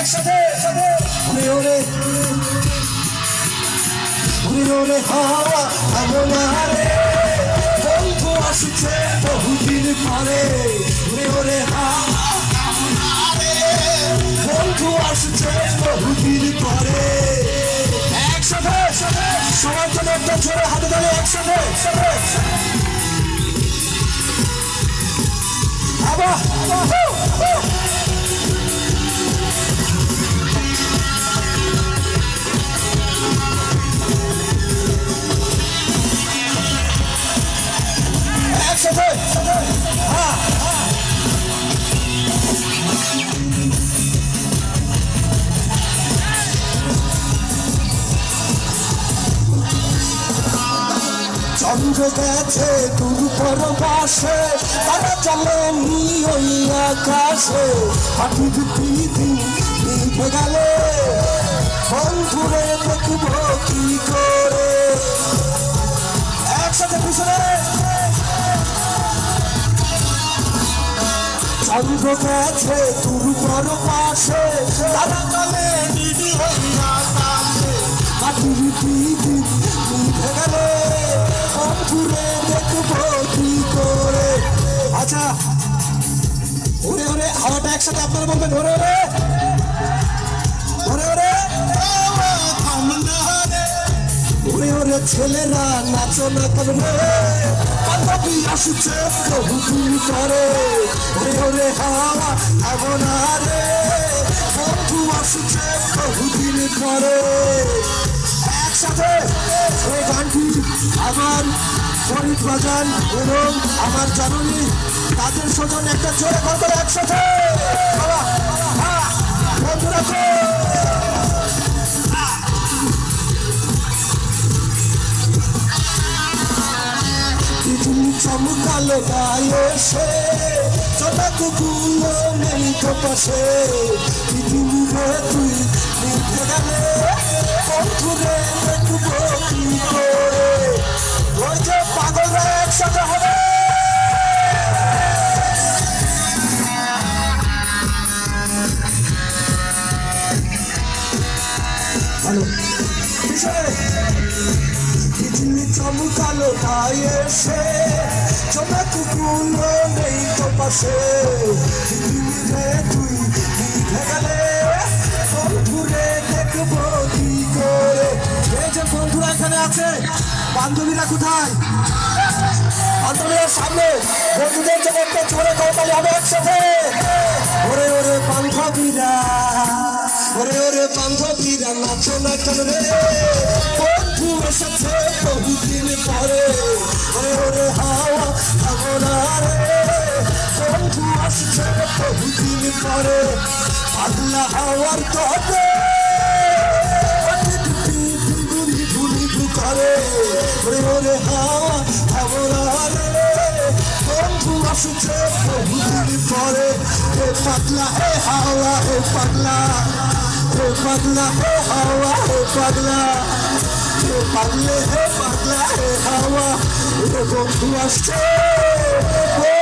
একসাথে ওরে ওরে ওরে ওরে হাওয়া এমন আরে বন্ধু আসছে বহুদিন পরে ওরে ওরে হাওয়া এমন আরে বন্ধু আসছে বহুদিন পরে একসাথে সবার জন্য একটা জোরে হাতে ধরে একসাথে আবার একসাথে চন্দ্র গেছে দূর পরবাসে তারা চলেনি ওই আকাশে হাঁটি দিন নিভে গেলে বন্ধুরে দেখবো কি করে একসাথে পিছনে চন্দ্র গেছে দূর পরবাসে তারা চলেনি ওই আকাশে হাঁটি দিন নিভে গেলে ঘুরে দেখবো কি করে আচ্ছা ওরে ওরে হাওয়াটা একসাথে আপনারা বলবেন ওরে ওরে ওরে ওরে ওরে ওরে ছেলেরা নাচো না করবে বান্ধবী আসছে বহুদিন পরে ওরে ওরে হাওয়া এমন আরে বন্ধু আসছে বহুদিন পরে একসাথে ওই গানটি আমার ফরিদ বাজান এবং আমার জননী তাদের স্বজন একটা জোরে করবে একসাথে বন্ধুরা চমকালো গায়ে সে চটাকুগুলো নেই তো পাশে পৃথিবীরে তুই নিতে গেলে বন্ধুরে দেখবো কি করে ওই যে পাগলরা একসাথে হবে ভালো পৃথিবী চমকালো গায়ে সে চটাকুগুলো নেই তো পাশে পৃথিবীরে তুই নিতে গেলে বন্ধুরে দেখবো কি করে এই যে বন্ধুরা এখানে আছে বান্ধবীরা কোথায় বান্ধবীরা সামনে বন্ধুদের জন্য একটা জোরে করতালি হবে একসাথে ওরে ওরে বান্ধবীরা ওরে ওরে বান্ধবীরা নাচো না কেন রে বন্ধু এসেছে বহুদিন পরে ওরে ওরে হাওয়া এমন আরে বন্ধু আসছে বহুদিন পরে পাগলা হাওয়ার তবে করে ওরে ওরে হাওয়া এমন আরে বন্ধু আসছে বহুদিন পরে হে পাগলা হে হাওয়া হে পাগলা হে পাগলা হে হাওয়া হে পাগলা হে পাগলে হে পাগলা হে হাওয়া বন্ধু আসছে